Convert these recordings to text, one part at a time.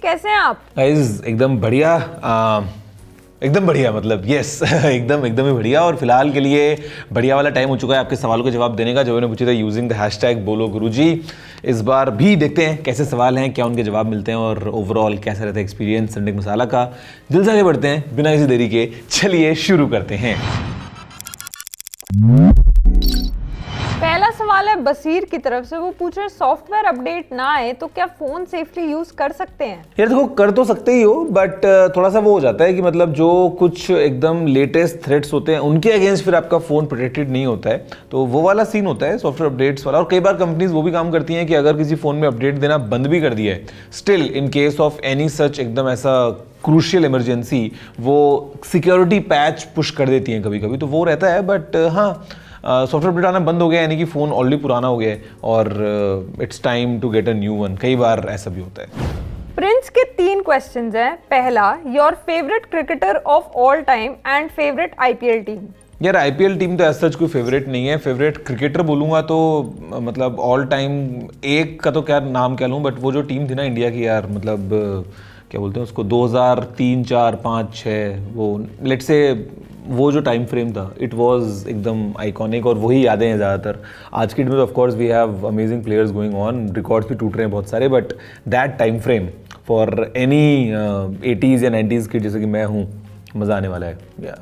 कैसे हैं आप? गाइस एकदम बढ़िया, एकदम बढ़िया, मतलब यस एकदम ही बढ़िया। और फिलहाल के लिए बढ़िया वाला टाइम हो चुका है आपके सवालों के जवाब देने का, जो मैंने पूछे थे यूजिंग द हैशटैग बोलो गुरुजी। इस बार भी देखते हैं कैसे सवाल हैं, क्या उनके जवाब मिलते हैं और ओवरऑल कैसा रहता है एक्सपीरियंस संडे मसाला का। दिल से आगे बढ़ते हैं बिना किसी देरी के, चलिए शुरू करते हैं। पहला सवाल है बसीर की तरफ से। वो पूछ रहे सॉफ्टवेयर अपडेट ना आए तो क्या फोन सेफली यूज कर सकते हैं? यार देखो, कर तो सकते ही हो, बट थोड़ा सा वो हो जाता है कि मतलब जो कुछ एकदम लेटेस्ट थ्रेट्स होते हैं उनके अगेंस्ट फिर आपका फोन प्रोटेक्टेड नहीं होता है, तो वो वाला सीन होता है सॉफ्टवेयर अपडेट्स वाला। और कई बार कंपनीज वो भी काम करती हैं कि अगर किसी फोन में अपडेट देना बंद भी कर दिया है, still in case of any such एकदम ऐसा क्रूशियल इमरजेंसी वो सिक्योरिटी पैच पुश कर देती हैं कभी कभी, तो वो रहता है। बट हाँ, सॉफ्टवेयर अपडेट आना बंद हो गया यानी कि फ़ोन ऑलरेडी पुराना हो गया है और it's time to get a new one. कई बार ऐसा भी होता है। प्रिंस के 3 क्वेश्चंस हैं। पहला, your favourite cricketer of all time and favourite IPL team. यार आईपीएल टीम तो ऐसा सच कोई फेवरेट नहीं है। फेवरेट क्रिकेटर बोलूँगा तो मतलब ऑल टाइम एक का तो क्या नाम क्या लूँ, बट वो जो टीम थी ना इंडिया की, यार मतलब क्या बोलते हैं उसको, 2003, 4, 5, 6, वो लेट्स से वो जो टाइम फ्रेम था इट वाज एकदम आइकॉनिक, और वही यादें हैं ज़्यादातर। आज की डेट में of course we have amazing players going on, records भी टूट रहे हैं बहुत सारे, but that time frame for any 80s या 90s की जैसे कि मैं हूँ, मज़ा आने वाला है।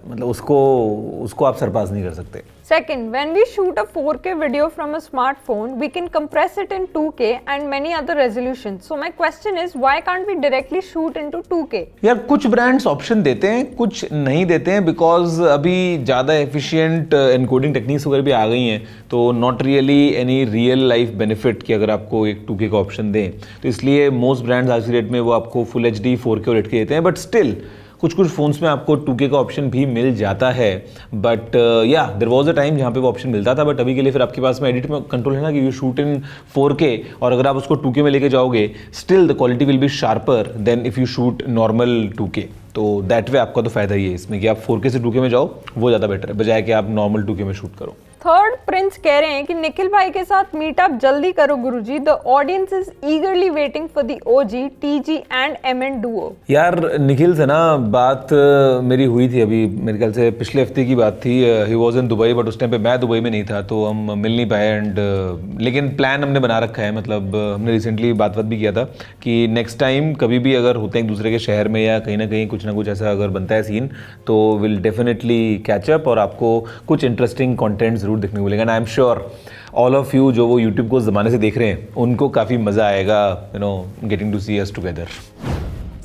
मतलब उसको आप सरपास नहीं कर सकते। Second, when we shoot a 4K video from a smartphone, we can compress it in 2K and many other resolutions. So my question is, why can't we directly shoot into 2K? यार कुछ brands option देते हैं, कुछ नहीं देते हैं, because अभी ज़्यादा एफिशिएंट एनकोडिंग टेक्निक्स वगैरह भी आ गई हैं, तो not really any real life benefit कि अगर आपको एक 2K का ऑप्शन दें, तो इसलिए मोस्ट ब्रांड्स आज की डेट में वो आपको फुल HD 4K और 8K देते हैं। बट स्टिल कुछ फोन्स में आपको 2K का ऑप्शन भी मिल जाता है। बट या देयर वाज अ टाइम जहाँ पे वो ऑप्शन मिलता था, बट अभी के लिए फिर आपके पास में एडिट में कंट्रोल है ना कि यू शूट इन 4K, और अगर आप उसको 2K में लेके जाओगे still the quality will be sharper than if you shoot normal 2K। तो दैट वे आपका तो फायदा ही है इसमें कि आप 4K से 2K में जाओ, वो ज़्यादा बेटर है बजाय कि आप नॉर्मल 2K में शूट करो। थर्ड, प्रिंस कह रहे हैं कि निखिल भाई के साथ मीटअप जल्दी करो गुरुजी, the audience is eagerly waiting for the OG, TG and MN duo. यार निखिल से ना बात मेरी हुई थी, अभी मेरे ख्याल से पिछले हफ्ते की बात थी। He was in Dubai, but उस टाइम पे मैं दुबई में नहीं था, तो हम मिल नहीं पाए। एंड लेकिन प्लान हमने बना रखा है, मतलब हमने रिसेंटली बात भी किया था कि नेक्स्ट टाइम कभी भी अगर होते हैं एक दूसरे के शहर में या कहीं ना कहीं कुछ ना कुछ ऐसा अगर बनता है सीन, तो विल डेफिनेटली कैच अप और आपको कुछ इंटरेस्टिंग कंटेंट जरूर देखने को मिलेगा। And I am sure all of you जो वो यूट्यूब को ज़माने से देख रहे हैं उनको काफ़ी मज़ा आएगा, you know, getting to see us together.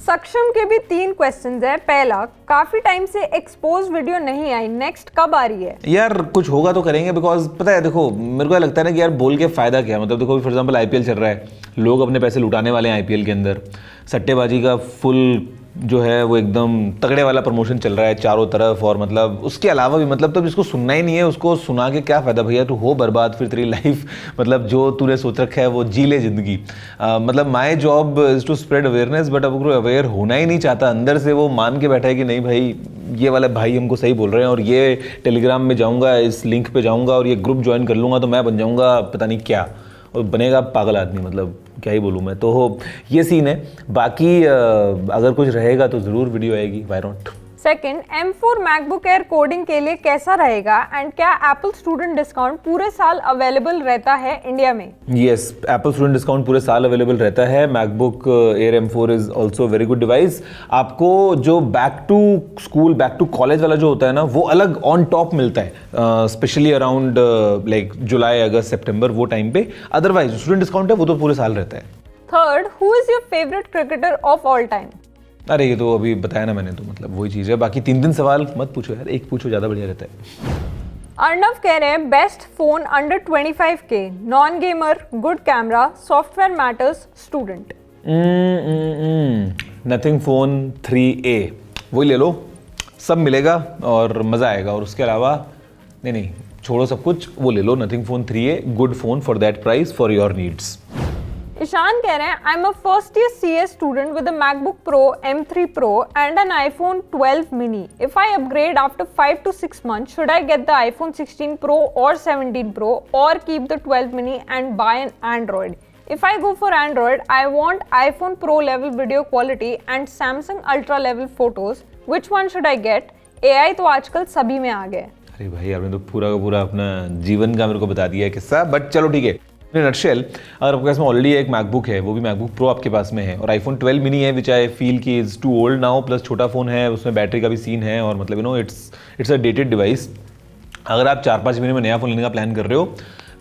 Saksham के भी 3 क्वेश्चंस हैं। पहला, काफी टाइम से एक्सपोज वीडियो नहीं आई, नेक्स्ट कब आ रही है? यार कुछ होगा तो करेंगे, बिकॉज पता है देखो मेरे को लगता है ना कि यार बोल के फायदा क्या, मतलब देखो फॉर एग्जांपल आईपीएल चल रहा है, लोग अपने पैसे लुटाने वाले हैं आईपीएल के अंदर, सट्टेबाजी का फुल जो है वो एकदम तगड़े वाला प्रमोशन चल रहा है चारों तरफ, और मतलब उसके अलावा भी मतलब तो जिसको सुनना ही नहीं है उसको सुना के क्या फ़ायदा भैया, तू हो बर्बाद फिर तेरी लाइफ, मतलब जो तूने सोच रखा है वो जी ले जिंदगी। मतलब my job is to spread awareness, but अब अवेयर होना ही नहीं चाहता, अंदर से वो मान के बैठा है कि नहीं भाई ये वाला भाई हमको सही बोल रहे हैं, और ये टेलीग्राम में जाऊँगा, इस लिंक पर जाऊँगा और ये ग्रुप ज्वाइन कर लूँगा तो मैं बन जाऊँगा पता नहीं क्या, और बनेगा पागल आदमी, मतलब क्या ही बोलूँ मैं। तो ये सीन है, बाकी अगर कुछ रहेगा तो ज़रूर वीडियो आएगी, why not. Second, M4 MacBook air coding के लिए कैसा रहेगा एंड क्या एप्पल स्टूडेंट डिस्काउंट पूरे साल अवेलेबल रहता है इंडिया में? यस, एप्पल स्टूडेंट डिस्काउंट पूरे साल अवेलेबल रहता है। MacBook Air M4 is also very good device. आपको जो back to school back to college वाला जो होता है ना वो अलग ऑन टॉप मिलता है, स्पेशली अराउंड लाइक जुलाई, अगस्त, सितंबर वो टाइम पे। अदरवाइज स्टूडेंट डिस्काउंट है वो तो पूरे साल रहता है। Third, who is your favourite cricketer of all time? अरे ये तो अभी बताया ना मैंने, तो मतलब वही चीज़ है। बाकी 3 सवाल मत पूछो यार, एक पूछो, ज़्यादा बढ़िया रहता है। अर्णव कह रहे हैं best phone under 25K, non gamer, good camera, software matters, student. Nothing phone 3A वही ले लो, सब मिलेगा और मज़ा आएगा। और उसके अलावा नहीं छोड़ो सब कुछ, वो ले लो nothing phone 3A, good phone for that price for your needs. Ishaan कह रहे हैं I am a first year CS student with a MacBook Pro M3 Pro and an iPhone 12 mini. If I upgrade after 5 to 6 months, should I get the iPhone 16 Pro or 17 Pro or keep the 12 mini and buy an Android? If I go for Android, I want iPhone Pro level video quality and Samsung Ultra level photos. Which one should I get? AI तो आजकल सभी में आ गए। अरे भाई आपने तो पूरा का पूरा अपना जीवन का मेरे को बता दिया है किस्सा, बट चलो ठीक है। इन नटशेल अगर आपके पास में ऑलरेडी एक मैकबुक है, वो भी मैकबुक प्रो आपके पास में है, और आईफोन 12 मिनी है विच आई फील कि is too old now, plus छोटा फ़ोन है, उसमें बैटरी का भी सीन है, और मतलब you know it's a dated device. अगर आप 4-5 महीने में नया फ़ोन लेने का प्लान कर रहे हो,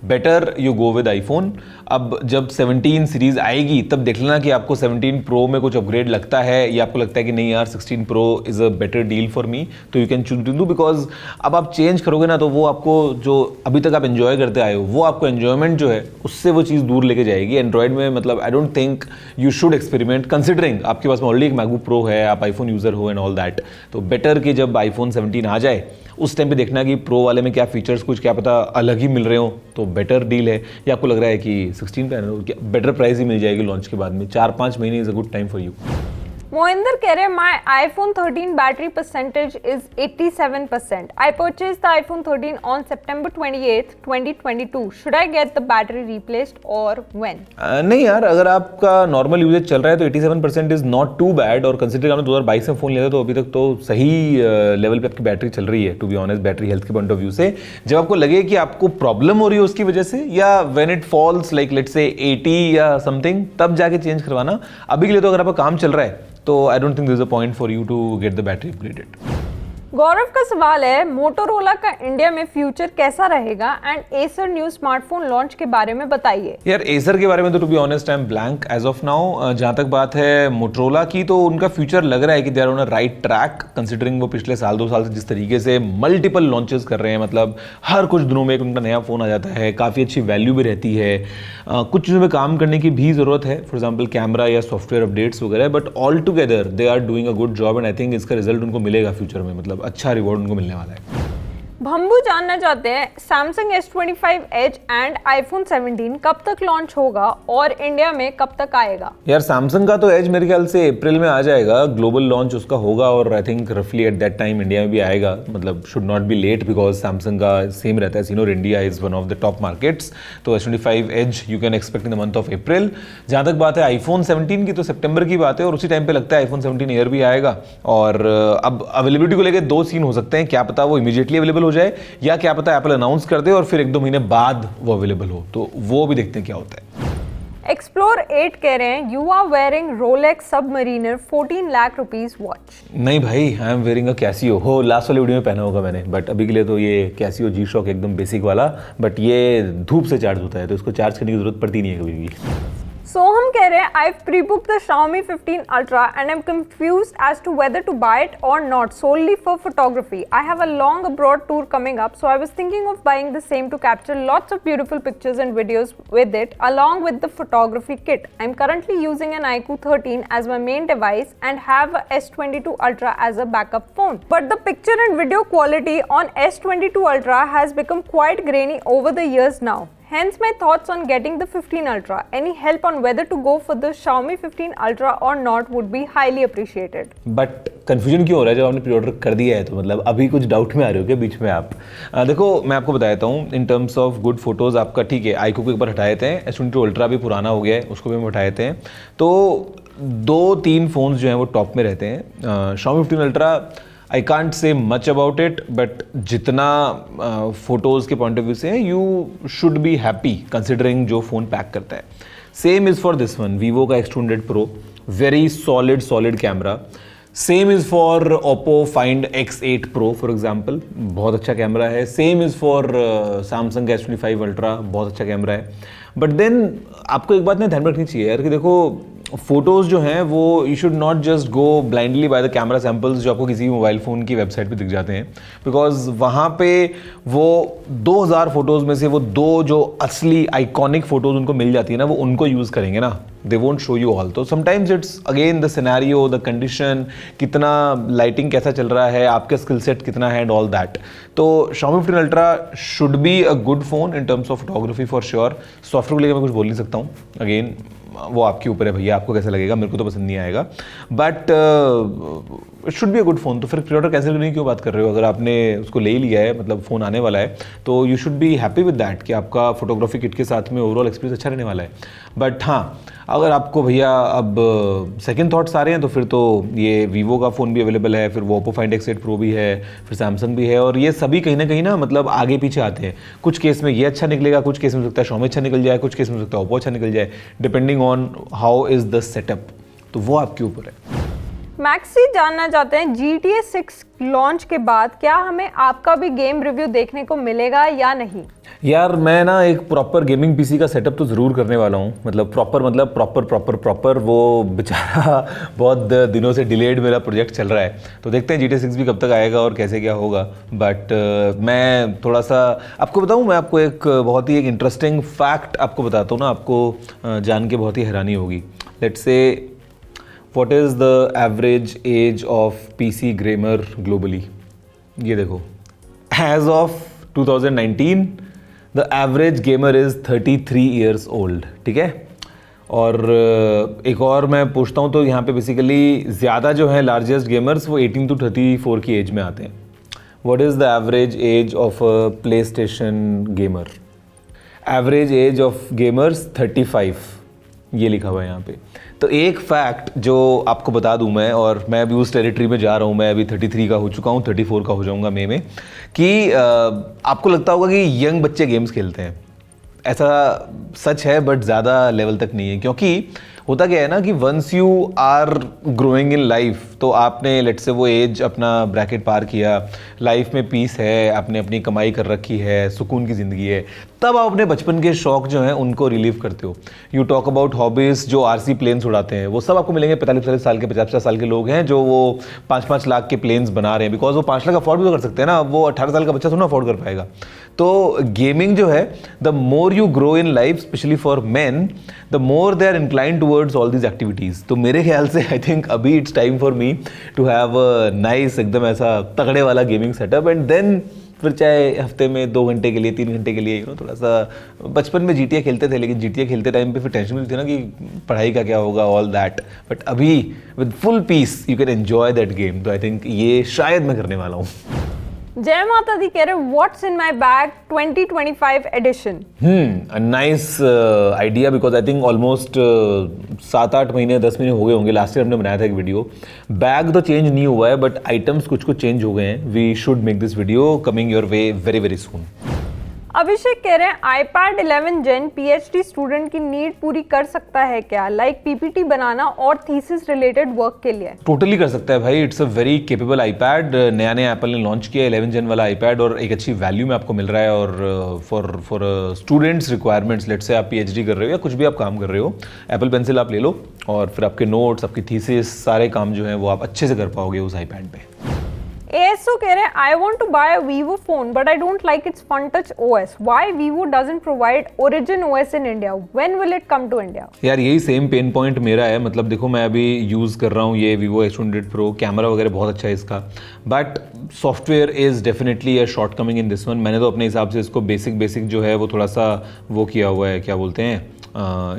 better you go with iPhone. अब जब 17 सीरीज आएगी तब देख लेना कि आपको 17 प्रो में कुछ अपग्रेड लगता है, या आपको लगता है कि नहीं यार 16 pro is a better deal for me, तो you can choose to do, because अब आप चेंज करोगे ना तो वो आपको जो अभी तक आप एंजॉय करते आए हो, वो आपको एंजॉयमेंट जो है उससे वो चीज़ दूर लेके जाएगी। एंड्रॉइड में मतलब आई don't think you should experiment, considering आपके पास में ऑलरेडी एक मैकबुक प्रो है, आप आईफोन यूज़र हो एंड ऑल दैट। तो बेटर कि जब आईफोन 17 आ जाए उस टाइम पे देखना कि प्रो वाले में क्या फीचर्स कुछ क्या पता अलग ही मिल रहे हो, तो बेटर डील है। या आपको लग रहा है कि 16 पे बेटर प्राइस ही मिल जाएगी लॉन्च के बाद में, 4-5 महीने is a good time for you. Mohinder कह रहे my iPhone 13 battery percentage is 87%. I purchased the iPhone 13 on September 28th, 2022. Should I get the battery replaced or when? नहीं यार, अगर आपका नॉर्मल यूजेज चल रहा है तो 87% इज नॉट टू बैड, और कंसिडर आपने 2022 में फोन लिया था तो अभी तक तो सही लेवल पे आपकी बैटरी चल रही है, to be honest, battery health के पॉइंट ऑफ व्यू से। जब आपको लगे कि आपको प्रॉब्लम हो रही है उसकी वजह से, या when it falls like let's say 80 या समथिंग, तब जाके चेंज करवाना। अभी के लिए तो अगर आपका काम चल रहा है तो I don't think there is a point for you to get the battery upgraded. Gaurav का सवाल है, मोटोरोला का इंडिया में फ्यूचर कैसा रहेगा and Acer new smartphone launch के बारे में बताइए। यार एसर के बारे में तो to be honest I am blank as of now. जहाँ तक बात है मोटरोला की, तो उनका फ्यूचर लग रहा है कि they are on a right track, considering वो पिछले 1-2 साल से जिस तरीके से मल्टीपल लॉन्चेस कर रहे हैं, मतलब हर कुछ दिनों में एक उनका नया फोन आ जाता है, काफ़ी अच्छी वैल्यू भी रहती है, कुछ चीज़ों में काम करने की भी ज़रूरत है, फॉर एग्जाम्पल कैमरा या सॉफ्टवेयर अपडेट्स वगैरह, but all together they are doing a good job and I think इसका रिजल्ट उनको मिलेगा फ्यूचर में, मतलब अच्छा रिवॉर्ड उनको मिलने वाला है। भंबू जानना चाहते हैं Samsung S25 Edge and iPhone 17 कब तक लॉन्च होगा और इंडिया में कब तक आएगा? यार सैमसंग का तो एज मेरे ख्याल से अप्रैल में आ जाएगा, ग्लोबल लॉन्च उसका होगा, और आई थिंक रफली एट दैट टाइम इंडिया में भी आएगा, मतलब should not be late, because Samsung का सेम रहता है, since our India is one of the top markets. तो S25 Edge you can expect in the month of April. जहाँ तक बात है आईफोन 17 की, तो सितंबर की बात है, और उसी टाइम पे लगता है आईफोन 17 एयर भी आएगा। और अब अवेलेबिलिटी को लेकर 2 सीन हो सकते हैं, क्या पता वो इमीडिएटली अवेलेबल हो जाए, या क्या पता एप्पल अनाउंस कर दे और फिर 1-2 महीने बाद वो अवेलेबल हो, तो वो भी देखते हैं क्या होता है। एक्सप्लोर 8 कह रहे हैं, you are wearing Rolex Submariner 14 lakh rupees watch. नहीं भाई, I am wearing a Casio. हो लास्ट वाले वीडियो में पहना होगा मैंने, बट अभी के लिए तो ये कैसियो जी शॉक एकदम बेसिक वाला, बट ये धूप से चार्ज होता है तो इसको चार्ज करने की जरूरत पड़ती नहीं है कभी भी। सोहम कह रहे हैं, I've pre-booked the Xiaomi 15 Ultra and I'm confused as to whether to buy it or not solely for photography. I have a long abroad tour coming up, so I was thinking of buying the same to capture lots of beautiful pictures and videos with it along with the photography kit. I'm currently using an iQOO 13 as my main device and have a S22 Ultra as a backup phone. But the picture and video quality on S22 Ultra has become quite grainy over the years now. Hence my thoughts on getting the 15 Ultra. Any help on whether to go for the Xiaomi 15 Ultra or not would be highly appreciated. But confusion क्यों हो रहा है जब आपने pre order कर दिया है? तो मतलब अभी कुछ डाउट में आ रहे हो क्या बीच में आप? देखो मैं आपको बता देता हूँ, इन टर्म्स ऑफ गुड फोटोज़ आपका ठीक है, iQOO को एक बार हटा देते हैं, S22 Ultra भी पुराना हो गया है, उसको भी हम हटा देते हैं, तो 2-3 फ़ोन्स जो हैं वो टॉप में रहते हैं। Xiaomi 15 Ultra I can't say much about it, but जितना फोटोज़ के पॉइंट ऑफ व्यू से you should be happy considering जो फ़ोन पैक करता है। Same is for this one, Vivo का X200 Pro, very solid camera. Same is for Oppo find X8 Pro for example, बहुत अच्छा camera है। Same is for Samsung का S25 Ultra, बहुत अच्छा कैमरा है। बट देन आपको एक बात नहीं ध्यान रखनी चाहिए यार कि देखो फोटोज़ जो हैं वो you should not just go blindly by the camera samples जो आपको किसी मोबाइल फ़ोन की वेबसाइट पे दिख जाते हैं, बिकॉज वहाँ पे वो 2000 फोटोज़ में से वो 2 जो असली आइकॉनिक फ़ोटोज़ उनको मिल जाती है ना, वो उनको यूज़ करेंगे ना, they won't show you all. तो sometimes it's again the scenario, the condition, कितना लाइटिंग कैसा चल रहा है, आपका स्किल सेट कितना है एंड ऑल दैट। तो Xiaomi 15 Ultra should be a good phone in terms of photography for sure. Software को लेकर मैं कुछ बोल नहीं सकता हूँ, अगेन वो आपके ऊपर है भैया, आपको कैसा लगेगा, मेरे को तो पसंद नहीं आएगा, but it should be a good phone. तो फिर प्री ऑर्डर कैंसिल करने की क्यों बात कर रहे हो? अगर आपने उसको ले ही लिया है, मतलब फ़ोन आने वाला है, तो you should be happy with that कि आपका फोटोग्राफी किट के साथ में ओवरऑल एक्सपीरियंस अच्छा रहने वाला है। बट हाँ, अगर आपको भैया अब सेकंड थॉट्स आ रहे हैं तो फिर तो ये वीवो का फ़ोन भी अवेलेबल है, फिर वो ओप्पो फाइंड X8 प्रो भी है, फिर सैमसंग भी है, और ये सभी कहीं ना मतलब आगे पीछे आते हैं। कुछ केस में ये अच्छा निकलेगा, कुछ केस में हो सकता है Xiaomi अच्छा निकल जाए, कुछ केस में हो सकता है ओप्पो अच्छा निकल जाए, depending on how is the setup, तो वो आपके ऊपर है। मैक्सी जानना चाहते हैं GTA 6 लॉन्च के बाद क्या हमें आपका भी गेम रिव्यू देखने को मिलेगा या नहीं? यार मैं ना एक प्रॉपर गेमिंग पीसी का सेटअप तो ज़रूर करने वाला हूँ, मतलब प्रॉपर वो बेचारा बहुत दिनों से डिलेड मेरा प्रोजेक्ट चल रहा है, तो देखते हैं GTA 6 भी कब तक आएगा और कैसे क्या होगा। बट मैं थोड़ा सा आपको बताऊँ, मैं आपको एक बहुत ही एक इंटरेस्टिंग फैक्ट आपको बताता हूँ ना, आपको जान के बहुत ही हैरानी होगी। Let's say what is the average age of PC gamer globally? ये देखो, age of 2019 the average gamer is 33 years old, ठीक है। और एक और मैं पूछता हूँ तो यहाँ पे बेसिकली ज़्यादा जो है लार्जेस्ट गेमर्स वो 18 to 34 की एज में आते हैं। What is the average age of a play station gamer? Average age of gamers 35, ये लिखा हुआ है यहाँ पे। तो एक फैक्ट जो आपको बता दूं मैं, और मैं अभी उस टेरिटरी में जा रहा हूँ, मैं अभी 33 का हो चुका हूँ, 34 का हो जाऊँगा मई में, कि आपको लगता होगा कि यंग बच्चे गेम्स खेलते हैं, ऐसा सच है, बट ज़्यादा लेवल तक नहीं है। क्योंकि होता क्या है ना कि once you are growing in life, तो आपने लेट से वो एज अपना ब्रैकेट पार किया, लाइफ में पीस है, आपने अपनी कमाई कर रखी है, सुकून की ज़िंदगी है, तब आप अपने बचपन के शौक जो हैं उनको रिलीव करते हो। यू टॉक अबाउट हॉबीज़, जो आरसी प्लेन्स उड़ाते हैं वो सब आपको मिलेंगे 45 साल के, 50 साल के लोग हैं जो वो 5-5 लाख के प्लेन्स बना रहे हैं, बिकॉज वो 5 लाख अफोर्ड भी तो कर सकते हैं ना, वो 18 साल का बच्चा थोड़ा अफोर्ड कर पाएगा। तो गेमिंग जो है, the more you grow in life, especially for man, the more they are inclined towards all these activities. तो मेरे ख्याल से आई थिंक अभी it's time for me to have a nice, एकदम ऐसा तगड़े वाला गेमिंग सेटअप, एंड देन फिर चाहे हफ्ते में 2 घंटे के लिए, 3 घंटे के लिए, थोड़ा सा बचपन में GTA खेलते थे, लेकिन GTA खेलते टाइम पे फिर टेंशन भी थी ना कि पढ़ाई का क्या होगा, ऑल दैट। बट अभी with full peace you can enjoy that game, तो आई थिंक ये शायद मैं करने वाला हूँ। जय माता दी कह रहे what's in my bag 2025 edition. Nice idea, because I think almost 7-8 महीने 10 महीने हो गए होंगे, लास्ट ईयर हमने बनाया था एक वीडियो। बैग तो चेंज नहीं हुआ है, बट आइटम्स कुछ चेंज हो गए हैं। We should make this video coming your way very very soon. Abhishek कह रहे हैं iPad 11 Gen PhD स्टूडेंट की नीड पूरी कर सकता है क्या, लाइक PPT बनाना और थीसिस रिलेटेड वर्क के लिए? टोटली कर सकता है भाई, it's a very capable iPad। नया एप्पल ने लॉन्च किया 11 Gen वाला iPad, और एक अच्छी वैल्यू में आपको मिल रहा है। और for students requirements, let's say आप PhD कर रहे हो या कुछ भी आप काम कर रहे हो, एप्पल पेंसिल आप ले लो, और फिर आपके नोट्स, आपकी थीसिस, सारे काम जो हैं वो आप अच्छे से कर पाओगे उस iPad पे। ASO कह रहे हैं I want to buy a Vivo phone but I don't like its FunTouch OS. Why Vivo doesn't provide Origin OS in India? When will it come to India? यार यही सेम पेन पॉइंट मेरा है। मतलब देखो, मैं अभी use कर रहा हूँ ये Vivo H100 Pro, कैमरा वगैरह बहुत अच्छा है इसका, but software is definitely a short coming in this one. मैंने तो अपने हिसाब से इसको बेसिक जो है वो थोड़ा सा वो किया हुआ है, क्या बोलते हैं,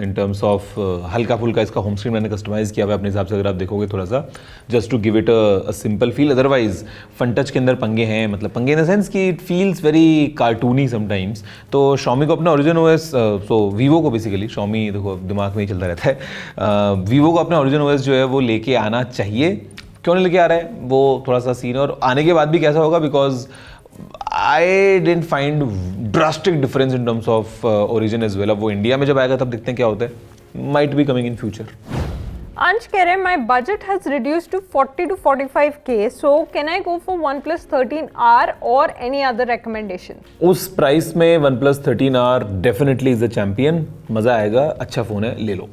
इन टर्म्स ऑफ हल्का फुल्का इसका होम स्क्रीन मैंने कस्टमाइज़ किया हुआ है अपने हिसाब से, अगर आप देखोगे थोड़ा सा, just to give it a simple feel. Otherwise FunTouch के अंदर पंगे हैं, मतलब पंगे इन द सेंस कि it feels very cartoony sometimes. तो Xiaomi को अपना Origin OS, सो Vivo को बेसिकली, Xiaomi देखो दिमाग में ही चलता रहता है, Vivo को अपना Origin OS जो है वो लेके आना चाहिए। क्यों नहीं लेके आ रहा है वो थोड़ा सा सीन, और आने के बाद भी कैसा होगा, because I didn't find drastic difference in terms of origin as well। अब वो इंडिया में जब आएगा तब देखते हैं क्या होता है, might be coming in future। अंश कह रहे हैं my budget has reduced to 40 to 45K, so can I go for OnePlus 13R or any other recommendation? उस प्राइस में OnePlus 13R definitely is the champion। मज़ा आएगा, अच्छा फ़ोन है, ले लो।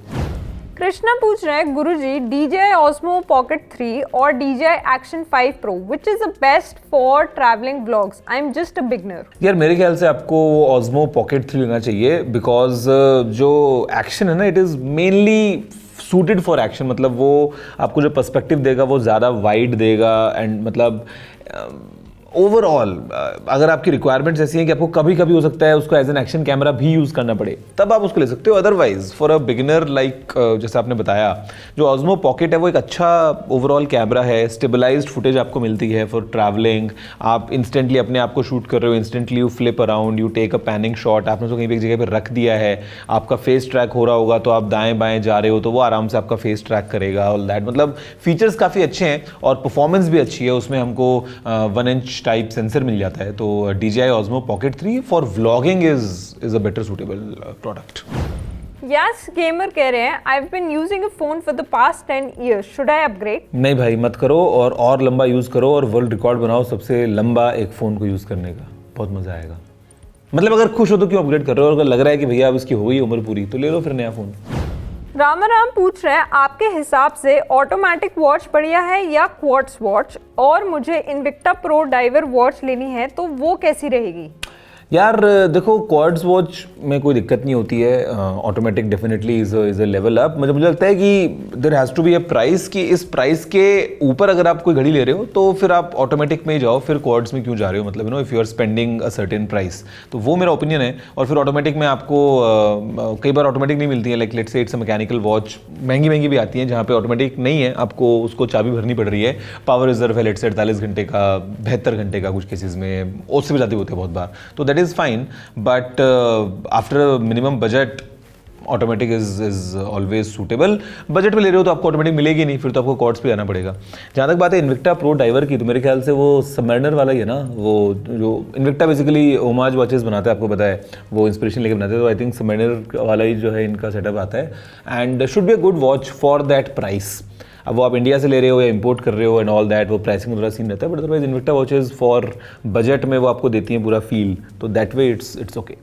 कृष्णा पूछ रहे हैं गुरुजी DJI Osmo Pocket 3 और DJI Action 5 Pro which is the best for traveling vlogs? I am just a beginner। यार मेरे ख्याल से आपको Osmo Pocket 3 लेना चाहिए, बिकॉज जो एक्शन है ना, it is mainly suited for action. मतलब वो आपको जो पर्सपेक्टिव देगा वो ज़्यादा वाइड देगा, एंड मतलब ओवरऑल अगर आपकी रिक्वायरमेंट्स ऐसी हैं कि आपको कभी कभी हो सकता है उसको एज एन एक्शन कैमरा भी यूज़ करना पड़े, तब आप उसको ले सकते हो। Otherwise for a beginner like जैसे आपने बताया, जो ऑस्मो पॉकेट है वो एक अच्छा ओवरऑल कैमरा है। स्टेबलाइज्ड फुटेज आपको मिलती है फॉर ट्रैवलिंग। आप इंस्टेंटली अपने आप को शूट कर रहे हो, instantly you flip around, you take a panning shot. आपने उसको कहीं भी एक जगह पर रख दिया है, आपका फेस ट्रैक हो रहा होगा तो आप दाएं बाएं जा रहे हो तो वो आराम से आपका फेस ट्रैक करेगा। ऑल दैट मतलब फीचर्स काफ़ी अच्छे हैं और परफॉर्मेंस भी अच्छी है। उसमें हमको 1 इंच टाइप सेंसर मिल जाता है। तो DJI Osmo Pocket 3 for vlogging is a better suitable product. Yes gamer कह रहे हैं, I have been using a phone for the past 10 years, should I upgrade? नहीं भाई मत करो, और लंबा यूज़ करो और वर्ल्ड रिकॉर्ड बनाओ सबसे लंबा एक फ़ोन को यूज़ करने का। बहुत मज़ा आएगा। मतलब अगर खुश हो तो क्यों अपग्रेड कर रहे हो, और अगर लग रहा है कि भैया अब इसकी हो गई उम्र पूरी तो ले लो फिर नया फ़ोन। रामाराम पूछ रहे हैं, आपके हिसाब से ऑटोमेटिक वॉच बढ़िया है या क्वार्ट्ज वॉच? और मुझे इन्विक्टा प्रो डाइवर वॉच लेनी है तो वो कैसी रहेगी? यार देखो, क्वार्ट्ज वॉच में कोई दिक्कत नहीं होती है। Automatic definitely is a level up. मुझे लगता है कि there has to be a price, कि इस प्राइस के ऊपर अगर आप कोई घड़ी ले रहे हो तो फिर आप ऑटोमेटिक में ही जाओ, फिर क्वार्ट्ज में क्यों जा रहे हो? मतलब if you are spending a certain price, तो वो मेरा ओपिनियन है। और फिर ऑटोमेटिक में आपको कई बार ऑटोमेटिक नहीं मिलती है, like let's say it's a mechanical watch, महंगी भी आती हैं जहाँ पे ऑटोमेटिक नहीं है, आपको उसको चाबी भरनी पड़ रही है। पावर रिजर्व है लेट्स से 48 घंटे का, 72 घंटे का, कुछ केसेस में उससे भी ज़्यादा होते हैं बहुत बार, तो that is fine. But after minimum budget automatic is always suitable. Budget में ले रहे हो तो आपको ऑटोमेटिक मिलेगी नहीं, फिर तो आपको क्वार्ट्ज पे जाना पड़ेगा। जहाँ तक बात है इन्विक्टा प्रो डाइवर की, तो मेरे ख्याल से वो सबमरीनर वाला ही है ना, वो जो इन्विक्टा बेसिकली होमाज वॉचेस बनाता है, आपको पता है, वो इंस्पिरेशन लेके बनाते हैं। तो आई थिंक सबमरीनर वाला ही जो है इनका सेटअप आता है, and should be a good watch for that price. अब वो आप इंडिया से ले रहे हो या इंपोर्ट कर रहे हो एंड ऑल दैट, वो प्राइसिंग में थोड़ा सीन रहता है, but otherwise Invicta watches for budget में वो आपको देती हैं पूरा फील, तो that way it's okay.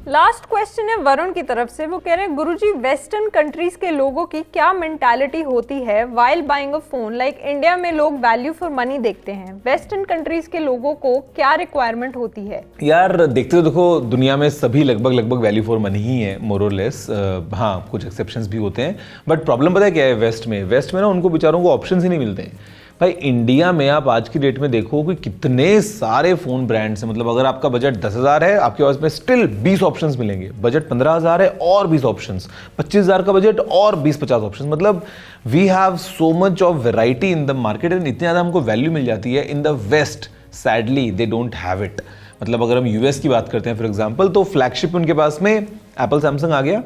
Last question है वरुण की तरफ से, वो कह रहे हैं, गुरुजी वेस्टर्न कंट्रीज के लोगों की क्या मेंटालिटी होती है while buying a phone? Like India में लोग वैल्यू फॉर मनी देखते हैं, वेस्टर्न कंट्रीज के लोगों को क्या रिक्वायरमेंट होती है? यार देखते हो, देखो दुनिया में सभी लगभग वैल्यू फॉर मनी ही है, मोर और लेस। हाँ कुछ एक्सेप्शंस भी होते हैं, बट प्रॉब्लम पता है क्या है? वेस्ट में ना उनको बेचारों को ऑप्शंस ही नहीं मिलते हैं भाई। इंडिया में आप आज की डेट में देखो कि कितने सारे फ़ोन ब्रांड्स हैं। मतलब अगर आपका बजट 10,000 है, आपके पास में स्टिल 20 ऑप्शंस मिलेंगे। बजट 15,000 है और 20 ऑप्शंस, 25,000 का बजट और 20-50 ऑप्शंस। मतलब we have so much of variety in the market, and इतनी ज़्यादा हमको वैल्यू मिल जाती है। In the west sadly they don't have it. मतलब अगर हम यूएस की बात करते हैं फॉर एग्जाम्पल, तो फ्लैगशिप उनके पास में एप्पल सैमसंग आ गया,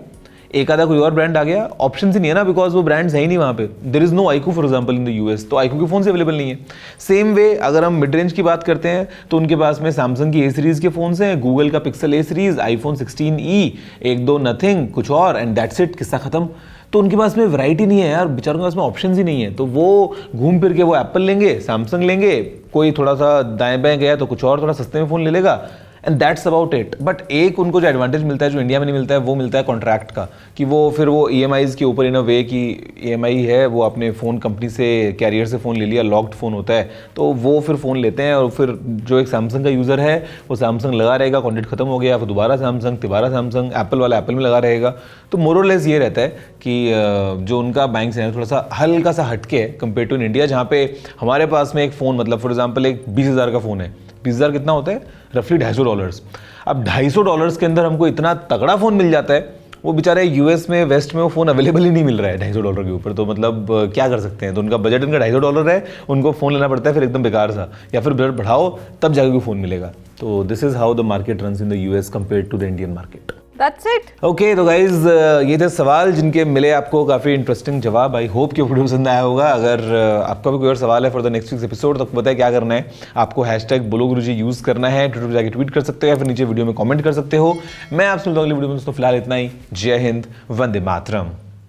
एक आधा कोई और ब्रांड आ गया, ऑप्शन ही नहीं है ना, बिकॉज वो ब्रांड्स है ही नहीं वहाँ पे। There is no iQOO for example in the US, तो आईक्यू के फोन से अवेलेबल नहीं है। सेम वे अगर हम मिड रेंज की बात करते हैं तो उनके पास में सैमसंग की ए सीरीज के फोन हैं, गूगल का पिक्सल ए सीरीज, आईफोन 16e, एक दो नथिंग, कुछ और, एंड दैट्स इट, किस्सा खत्म। तो उनके पास में वैरायटी नहीं है यार, बेचारों के पास में ऑप्शंस ही नहीं है। तो वो घूम फिर के वो एप्पल लेंगे, सैमसंग लेंगे, कोई थोड़ा सा दाएं बाएं गया तो कुछ और थोड़ा सस्ते में फ़ोन ले लेगा, and that's about it. But एक उनको जो एडवांटेज मिलता है जो इंडिया में नहीं मिलता है, वो मिलता है कॉन्ट्रैक्ट का, कि वो फिर वो EMIs के ऊपर इन अ वे की EMI है, वो अपने फ़ोन कंपनी से, कैरियर से फ़ोन ले लिया, लॉक्ड फ़ोन होता है, तो वो फिर फ़ोन लेते हैं। और फिर जो एक सैमसंग का यूज़र है वो सैमसंग लगा रहेगा, कॉन्ट्रैक्ट खत्म हो गया, फिर दोबारा सैमसंग, तिबारा सैमसंग, एप्पल वाला एप्पल में लगा रहेगा। तो मोर और लेस ये रहता है कि जो उनका बैंक से थोड़ा सा हल्का सा हटके है कंपेयर टू इन इंडिया, जहाँ पे हमारे पास में एक फ़ोन, मतलब फॉर एग्जाम्पल एक 20,000 का फ़ोन है, 20,000 कितना होता है? रफली $250। अब $250 के अंदर हमको इतना तगड़ा फ़ोन मिल जाता है, वो बेचारे यूएस में, वेस्ट में वो फ़ोन अवेलेबल ही नहीं मिल रहा है $250 के ऊपर। तो मतलब क्या कर सकते हैं? तो उनका बजट इनका $250 है, उनको फ़ोन लेना पड़ता है फिर एकदम बेकार सा, या फिर बजट बढ़ाओ तब जाकर कोई फ़ोन मिलेगा। तो this is how the market runs in the US compare to the Indian market. That's it. Okay तो गाइज ये थे सवाल जिनके मिले आपको काफ़ी इंटरेस्टिंग जवाब। आई होप कि वीडियो पसंद आया होगा। अगर आपका भी कोई और सवाल है for the next weeks episode, तो बताए क्या करना है आपको। हैशटैग बोलो गुरुजी यूज़ करना है, ट्विटर पर जाकर ट्वीट कर सकते हो या फिर नीचे वीडियो में कमेंट कर सकते हो। मैं आपसे मिलता हूं अगली वीडियो में। दोस्तों फिलहाल इतना ही। जय हिंद, वंदे मातरम।